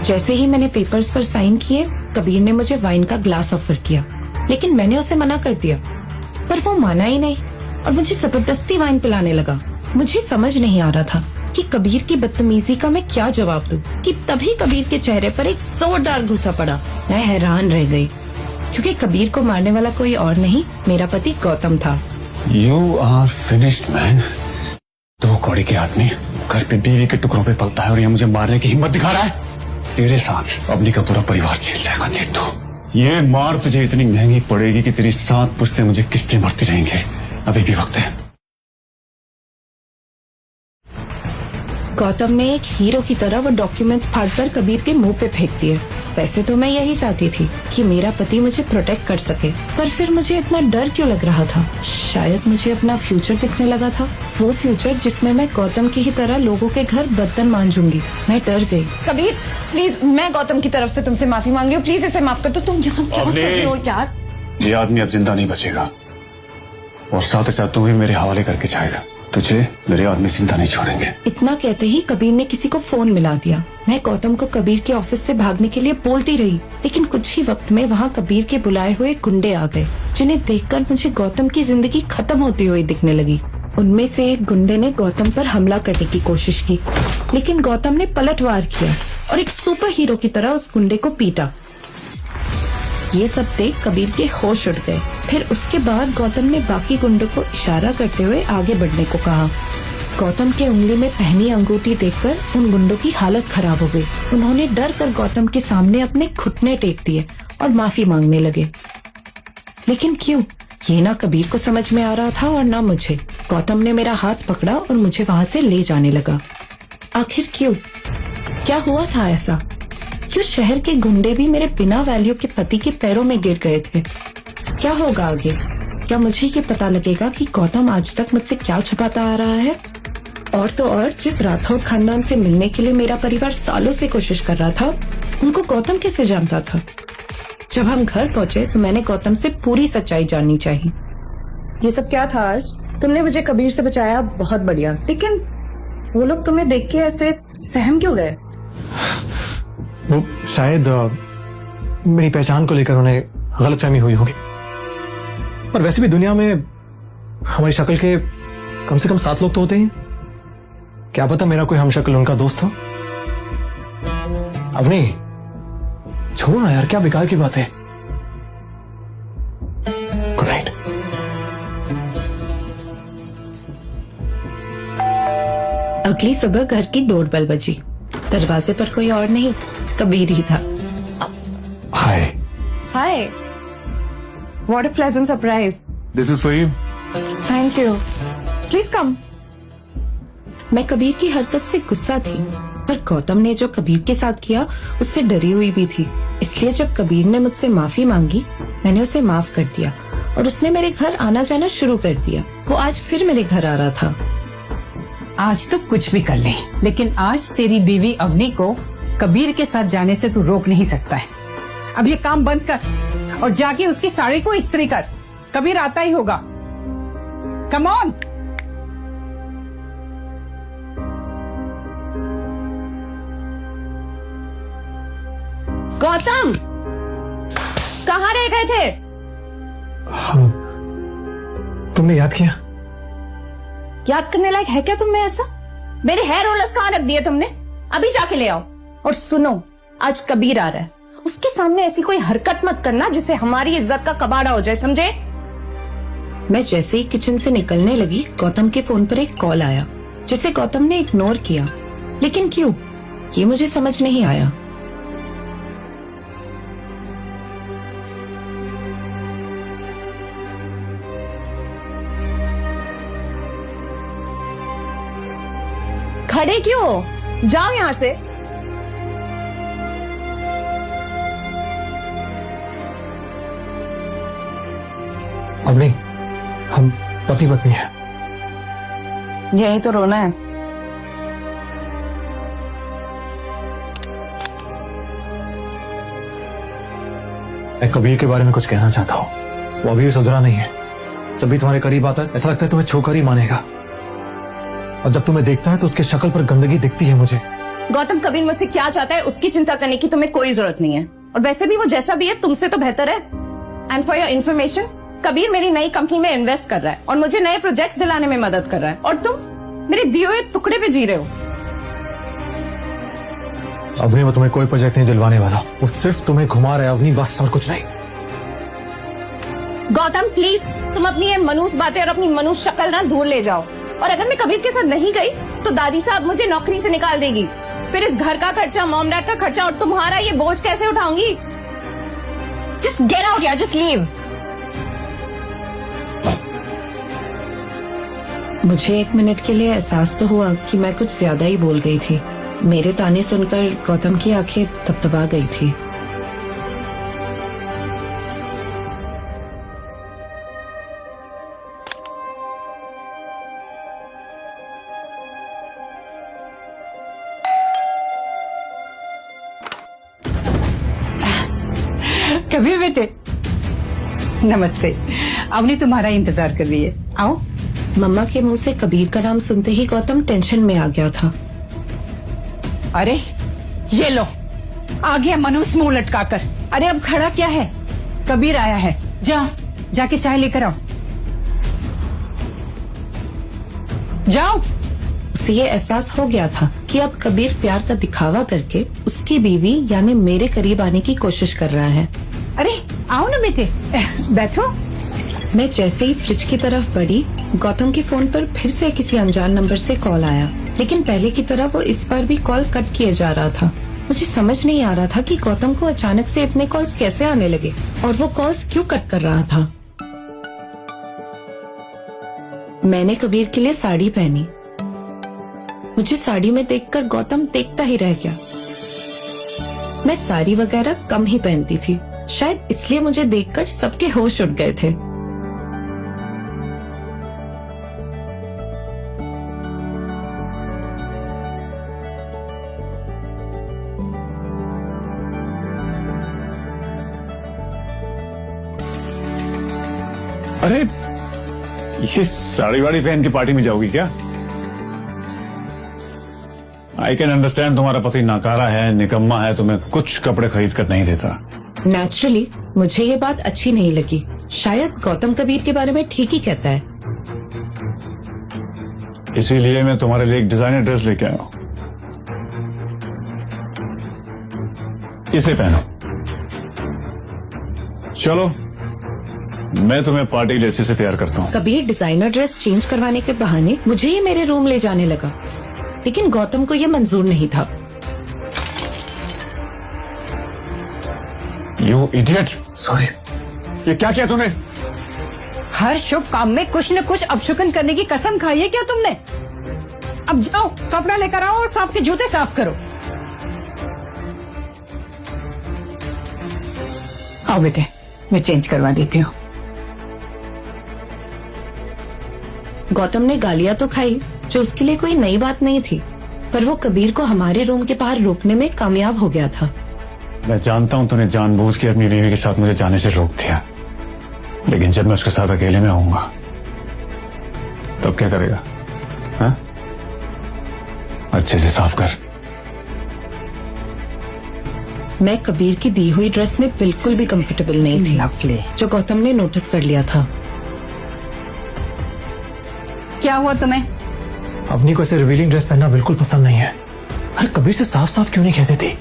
जैसे ही मैंने पेपर्स पर साइन किए, कबीर ने मुझे वाइन का ग्लास ऑफर किया, लेकिन मैंने उसे मना कर दिया। पर वो माना ही नहीं और मुझे जबरदस्ती वाइन पिलाने लगा। मुझे समझ नहीं आ रहा था कि कबीर की बदतमीजी का मैं क्या जवाब दूं कि तभी कबीर के चेहरे पर एक जोरदार गुस्सा पड़ा। मैं हैरान रह गई क्योंकि कबीर को मारने वाला कोई और नहीं, मेरा पति गौतम था। You are finished, man. 2 कौड़ी के आदमी घर पे बीवी के टुकड़ों पे पलता है और ये मुझे मारने की हिम्मत दिखा रहा है। तेरे साथ अवनी का पूरा परिवार झेल जाएगा। देख तू, ये मार तुझे इतनी महंगी पड़ेगी कि तेरी 7 पुश्तें मुझे किस्तें भरती रहेंगे। अभी भी वक्त है। गौतम ने एक हीरो की तरह वो डॉक्यूमेंट्स फाड़कर कबीर के मुंह पे फेंक दिए। वैसे तो मैं यही चाहती थी कि मेरा पति मुझे प्रोटेक्ट कर सके, पर फिर मुझे इतना डर क्यों लग रहा था? शायद मुझे अपना फ्यूचर दिखने लगा था, वो फ्यूचर जिसमें मैं गौतम की ही तरह लोगों के घर बर्तन मांजूंगी। मैं डर गई। कबीर प्लीज, मैं गौतम की तरफ से तुमसे माफी मांग रही हूँ। प्लीज इसे माफ कर दो। तुम यहाँ क्या कर रही हो यार? ये आदमी अब जिंदा नहीं बचेगा और साथ ही साथ तू भी मेरे हवाले करके जाएगा। तुझे मेरे आदमी जिंदा नहीं छोड़ेंगे। इतना कहते ही कबीर ने किसी को फोन मिला दिया। मैं गौतम को कबीर के ऑफिस से भागने के लिए बोलती रही, लेकिन कुछ ही वक्त में वहाँ कबीर के बुलाए हुए गुंडे आ गए, जिन्हें देखकर मुझे गौतम की जिंदगी खत्म होती हुई दिखने लगी। उनमें से एक गुंडे ने गौतम पर हमला करने की कोशिश की, लेकिन गौतम ने पलटवार किया और एक सुपर हीरो की तरह उस गुंडे को पीटा। ये सब देख कबीर के होश उड़ गए। फिर उसके बाद गौतम ने बाकी गुंडों को इशारा करते हुए आगे बढ़ने को कहा। गौतम के उंगली में पहनी अंगूठी देखकर उन गुंडों की हालत खराब हो गई। उन्होंने डर कर गौतम के सामने अपने घुटने टेक दिए और माफी मांगने लगे। लेकिन क्यों, ये ना कबीर को समझ में आ रहा था और ना मुझे। गौतम ने मेरा हाथ पकड़ा और मुझे वहाँ से ले जाने लगा। आखिर क्यों? क्या हुआ था ऐसा? क्यों शहर के गुंडे भी मेरे बिना वैल्यू के पति के पैरों में गिर गए थे? क्या होगा आगे? क्या मुझे ये पता लगेगा कि गौतम आज तक मुझसे क्या छुपाता आ रहा है? और तो और, जिस राठौड़ खानदान से मिलने के लिए मेरा परिवार सालों से कोशिश कर रहा था, उनको गौतम कैसे जानता था? जब हम घर पहुँचे तो मैंने गौतम से पूरी सच्चाई जाननी चाहिए। ये सब क्या था आज? तुमने मुझे कबीर से बचाया, बहुत बढ़िया। लेकिन वो लोग तुम्हें देख के ऐसे सहम क्यों गए? वो शायद मेरी पहचान को लेकर उन्हें गलतफहमी हुई होगी। पर वैसे भी दुनिया में हमारी शक्ल के कम से कम 7 लोग तो होते हैं। क्या पता मेरा कोई हमशक्ल उनका दोस्त हो। अवनी, छोड़ो ना यार, क्या बेकार की बात है। Good night. अगली सुबह घर की डोरबेल बजी। दरवाजे पर कोई और नहीं, कबीर ही था। Hi. Hi, what a pleasant surprise. This is for you. Thank you, please come. मैं कबीर की हरकत से गुस्सा थी, पर गौतम ने जो कबीर के साथ किया उससे डरी हुई भी थी। इसलिए जब कबीर ने मुझसे माफी मांगी, मैंने उसे माफ कर दिया और उसने मेरे घर आना जाना शुरू कर दिया। वो आज फिर मेरे घर आ रहा था। आज तो कुछ भी कर ले, लेकिन आज तेरी बीवी अवनी को कबीर के साथ जाने से तू रोक नहीं सकता है। अब ये काम बंद कर और जाके उसकी साड़ी को इस्त्री कर। कबीर आता ही होगा। Come on. गौतम, कहाँ रह गए थे? तुमने याद किया? याद करने लायक है क्या तुम में ऐसा? मेरे हेयर रोलर्स कहाँ रख दिए तुमने? अभी जाके ले आओ। और सुनो, आज कबीर आ रहा है, उसके सामने ऐसी कोई हरकत मत करना जिससे हमारी इज्जत का कबाड़ा हो जाए, समझे? मैं जैसे ही किचन से निकलने लगी, गौतम के फोन पर एक कॉल आया, जिसे गौतम ने इग्नोर किया। लेकिन क्यों, ये मुझे समझ नहीं आया। खड़े क्यों हो? जाओ यहाँ से। अवनी, हम पति पत्नी हैं। यही तो रोना है। मैं कबीर के बारे में कुछ कहना चाहता हूँ। वो अभी भी सुधरा नहीं है। जब भी तुम्हारे करीब आता है ऐसा लगता है तुम्हें छोकर ही मानेगा, और जब तुम्हें देखता है तो उसके शक्ल पर गंदगी दिखती है मुझे। गौतम कबीर मुझसे क्या चाहता है उसकी चिंता करने की तुम्हें कोई जरूरत नहीं है। और वैसे भी वो जैसा भी है तुमसे तो बेहतर है। And for your information, Kabir मेरी नई कंपनी में इन्वेस्ट कर रहा है और मुझे नए प्रोजेक्ट्स दिलाने में मदद कर रहा है, और तुम मेरे दिए हुए टुकड़े पे जी रहे हो। अवनी, वो तुम्हें कोई प्रोजेक्ट नहीं दिलवाने वाला, वो सिर्फ तुम्हें घुमा रहा है अवनी, बस और कुछ नहीं। गौतम प्लीज, तुम अपनी ये मनूस बातें और अपनी मनूस शक्ल ना दूर ले जाओ। और अगर मैं कबीर के साथ नहीं गई तो दादी साहब मुझे नौकरी से निकाल देगी। फिर इस घर का खर्चा, मॉम डैड का खर्चा और तुम्हारा ये बोझ कैसे उठाऊंगी? जस्ट गेट आउट या जस्ट लीव। मुझे 1 मिनट के लिए एहसास तो हुआ कि मैं कुछ ज्यादा ही बोल गई थी। मेरे ताने सुनकर गौतम की आंखें थपथपा गई थी। कबीर बेटे, नमस्ते। अवनी तुम्हारा इंतजार कर रही है, आओ। मम्मा के मुंह से कबीर का नाम सुनते ही गौतम टेंशन में आ गया था। अरे ये लो, आ गया मनूस मुंह लटकाकर। अरे अब खड़ा क्या है, कबीर आया है, जाके चाय लेकर आओ, जाओ। उसे ये एहसास हो गया था कि अब कबीर प्यार का दिखावा करके उसकी बीवी यानी मेरे करीब आने की कोशिश कर रहा है। अरे आओ ना बेटे, बैठो। मैं जैसे ही फ्रिज की तरफ बढ़ी, गौतम के फोन पर फिर से किसी अनजान नंबर से कॉल आया, लेकिन पहले की तरह वो इस बार भी कॉल कट किए जा रहा था। मुझे समझ नहीं आ रहा था कि गौतम को अचानक से इतने कॉल्स कैसे आने लगे और वो कॉल्स क्यों कट कर रहा था। मैंने कबीर के लिए साड़ी पहनी। मुझे साड़ी में देखकर गौतम देखता ही रह गया। मैं साड़ी वगैरह कम ही पहनती थी, शायद इसलिए मुझे देखकर सबके होश उड़ गए थे। अरे ये साड़ी वाड़ी पहन के पार्टी में जाओगी क्या? आई कैन अंडरस्टैंड, तुम्हारा पति नाकारा है, निकम्मा है, तुम्हें कुछ कपड़े खरीद कर नहीं देता। नेचुरली मुझे ये बात अच्छी नहीं लगी। शायद गौतम कबीर के बारे में ठीक ही कहता है। इसीलिए मैं तुम्हारे लिए एक डिजाइनर ड्रेस लेके आया हूं, इसे पहनो। चलो मैं तुम्हें पार्टी लिए अच्छे से तैयार करता हूँ। कबीर डिजाइनर ड्रेस चेंज करवाने के बहाने मुझे ही मेरे रूम ले जाने लगा, लेकिन गौतम को यह मंजूर नहीं था। You idiot, sorry. ये क्या किया तूने? हर शुभ काम में कुछ न कुछ अपशुकन करने की कसम खाई है क्या तुमने? अब जाओ, कपड़ा लेकर आओ और सांप के जूते साफ करो। आओ बेटे, मैं चेंज करवा देती हूँ। गौतम ने गालियां तो खाई, जो उसके लिए कोई नई बात नहीं थी, पर वो कबीर को हमारे रूम के बाहर रोकने में कामयाब हो गया था। मैं जानता हूं तूने जानबूझ के अपनी बीवी के साथ मुझे जाने से रोक दिया, लेकिन जब मैं उसके साथ अकेले में आऊंगा तब क्या करेगा? हाँ? अच्छे से साफ कर। मैं कबीर की दी हुई ड्रेस में बिल्कुल भी कंफर्टेबल नहीं थी, लवली। जो गौतम ने नोटिस कर लिया था। क्या हुआ तुम्हें? अवनी को ऐसे रिवीलिंग ड्रेस पहनना बिल्कुल पसंद नहीं है। अरे कबीर से साफ साफ क्यों नहीं कहते थे?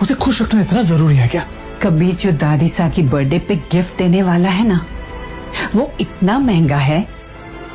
उसे खुश रखना इतना जरूरी है क्या? कबीर जो दादी सा की बर्थडे पे गिफ्ट देने वाला है ना, वो इतना महंगा है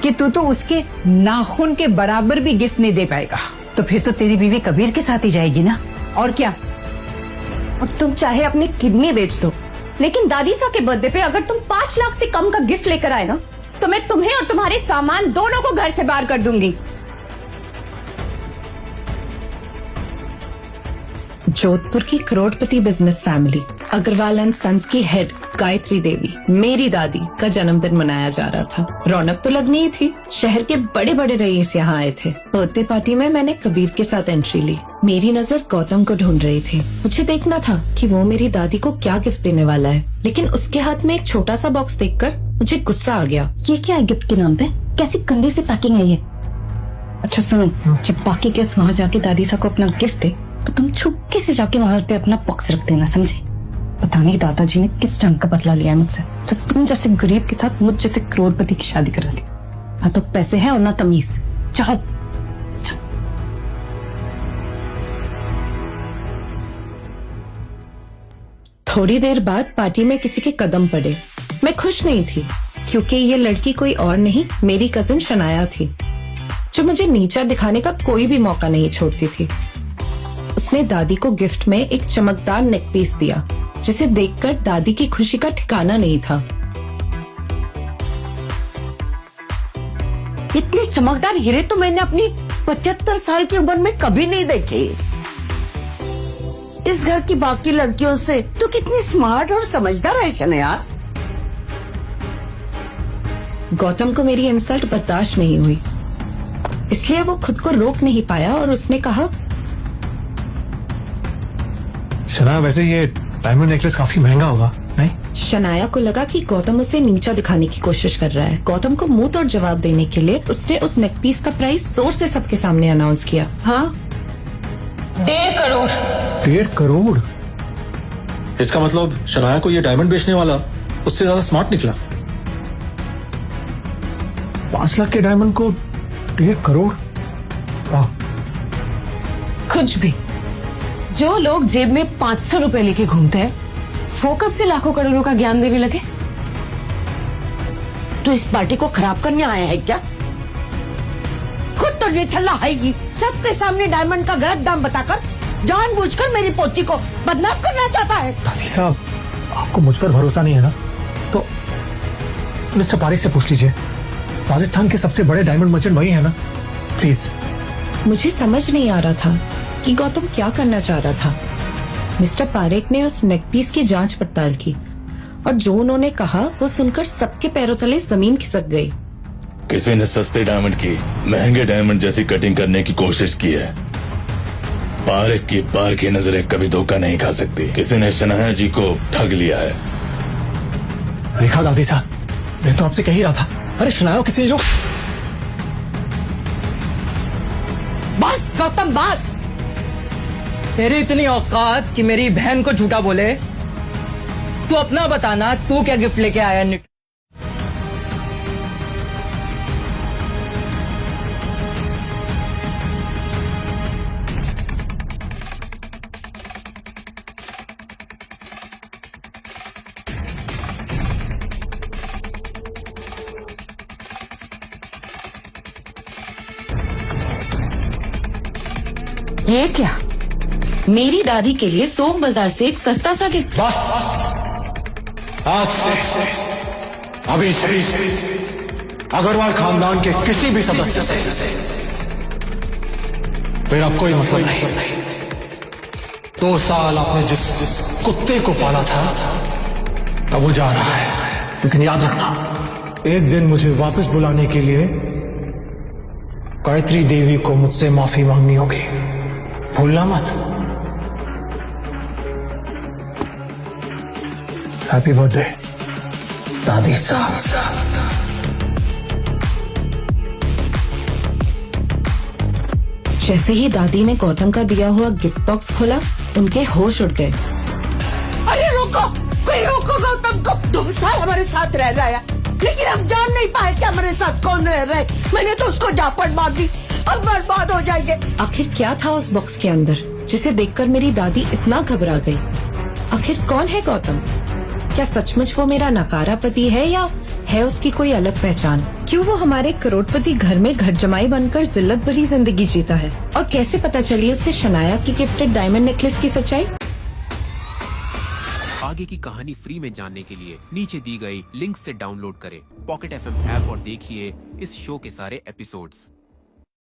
कि तू तो उसके नाखून के बराबर भी गिफ्ट नहीं दे पाएगा। तो फिर तो तेरी बीवी कबीर के साथ ही जाएगी ना, और क्या? और तुम चाहे अपनी किडनी बेच दो, लेकिन दादी साहब के बर्थडे पे अगर तुम 5 लाख से कम का गिफ्ट लेकर आए ना, तो मैं तुम्हें और तुम्हारे सामान दोनों को घर से बाहर कर दूंगी। जोधपुर की करोड़पति business family Agarwal and sons की हेड गायत्री देवी, मेरी दादी का जन्मदिन मनाया जा रहा था। रौनक तो लगनी ही थी। शहर के बड़े बड़े रईस यहाँ आए थे। बर्थडे पार्टी में मैंने कबीर के साथ एंट्री ली। मेरी नजर गौतम को ढूंढ रही थी। मुझे देखना था कि वो मेरी दादी को क्या गिफ्ट देने वाला है, लेकिन उसके हाथ में एक छोटा सा बॉक्स देखकर मुझे गुस्सा आ गया। ये क्या है गिफ्ट के नाम पे? कैसी गंदी सी पैकिंग है ये? अच्छा सुनो, जब बाकी गेस्ट वहां जाके दादी सा को अपना गिफ्ट दे तो तुम चुपके से जाके वहां पे अपना बॉक्स रख देना, समझे? पता नहीं दादाजी ने किस जंग का बदला लिया है मुझसे, तो तुम जैसे गरीब के साथ मुझ जैसे करोड़पति की शादी करा दी। ना तो पैसे है और ना तमीज। जाओ। थोड़ी देर बाद पार्टी में किसी के कदम पड़े। मैं खुश नहीं थी क्योंकि ये लड़की कोई और नहीं, मेरी कजिन शनाया थी, जो मुझे नीचा दिखाने का कोई भी मौका नहीं छोड़ती थी। उसने दादी को गिफ्ट में एक चमकदार नेक पीस दिया, जिसे देखकर दादी की खुशी का ठिकाना नहीं था। इतने चमकदार हीरे तो मैंने अपनी 75 साल की उम्र में कभी नहीं देखे। इस घर की बाकी लड़कियों से तो कितनी स्मार्ट और समझदार है शनाया। गौतम को मेरी इंसल्ट बर्दाश्त नहीं हुई, इसलिए वो खुद को रोक नहीं पाया और उसने कहा, शना वैसे ये डायमंड नेकलेस काफी महंगा होगा, नहीं? शनाया को लगा कि गौतम उसे नीचा दिखाने की कोशिश कर रहा है। गौतम को मुंह तोड़ जवाब देने के लिए उसने उस नेकपीस का प्राइस जोर से सबके सामने अनाउंस किया। हाँ, 1.5 करोड़। 1.5 करोड़? इसका मतलब शनाया को ये डायमंड बेचने वाला उससे ज्यादा स्मार्ट निकला। 5 लाख के डायमंड को 1.5 करोड़? वाह। कुछ भी। जो लोग जेब में 500 रुपए लेके घूमते हैं, वो कब से लाखों करोड़ों का ज्ञान देने लगे? तू इस पार्टी को खराब करने आया है क्या? खुद तो निठल्ला है ही, सबके सामने डायमंड का गलत दाम बताकर जानबूझकर मेरी पोती को बदनाम करना चाहता है। दादी साहब, आपको मुझ पर भरोसा नहीं है ना? तो मिस्टर पारिक से पूछ लीजिए। राजस्थान के सबसे बड़े डायमंड मर्चेंट वही है ना? प्लीज। मुझे समझ नहीं आ रहा था कि गौतम क्या करना चाह रहा था। मिस्टर पारेख ने उस नेकपीस की जांच पड़ताल की और जो उन्होंने कहा वो सुनकर सबके पैरों तले जमीन खिसक गई। किसी ने सस्ते डायमंड की महंगे डायमंड जैसी कटिंग करने की कोशिश की है। पारेख की बार की नजरें कभी धोखा नहीं खा सकती। किसी ने शनाया जी को ठग लिया है। देखा दादी साहब, मैं तो आपसे कह ही रहा था। अरे शनाया किसी ने जो... बस गौतम, बस। तेरी इतनी औकात कि मेरी बहन को झूठा बोले? तू अपना बताना, तू क्या गिफ्ट लेके आया? ये क्या? मेरी दादी के लिए सोम बाजार से एक सस्ता सा गिफ्ट। बस आज से, अभी से अग्रवाल खानदान के किसी भी सदस्य से मेरा कोई मतलब नहीं। 2 साल आपने जिस कुत्ते को पाला था, अब वो जा रहा है। लेकिन याद रखना, एक दिन मुझे वापस बुलाने के लिए गायत्री देवी को मुझसे माफी मांगनी होगी, भूलना मत। हैप्पी बर्थडे दादी साहब। जैसे ही दादी ने गौतम का दिया हुआ गिफ्ट बॉक्स खोला, उनके होश उड़ गए। अरे रोको, कोई रोको गौतम को। 2 साल हमारे साथ रह रहा है, लेकिन हम जान नहीं पाए कि हमारे साथ कौन रह रहा है। मैंने तो उसको झापड़ मार दी, अब बर्बाद हो जाएंगे। आखिर क्या था उस बॉक्स के अंदर जिसे देखकर मेरी दादी इतना घबरा गई? आखिर कौन है गौतम? क्या सचमुच वो मेरा नकारा पति है या है उसकी कोई अलग पहचान? क्यों वो हमारे करोड़पति घर में घर जमाई बनकर जिल्लत भरी जिंदगी जीता है? और कैसे पता चली उसे शनाया की गिफ्टेड डायमंड नेकलेस की सच्चाई? आगे की कहानी फ्री में जानने के लिए नीचे दी गई लिंक से डाउनलोड करें पॉकेट FM ऐप और देखिए इस शो के सारे एपिसोड्स।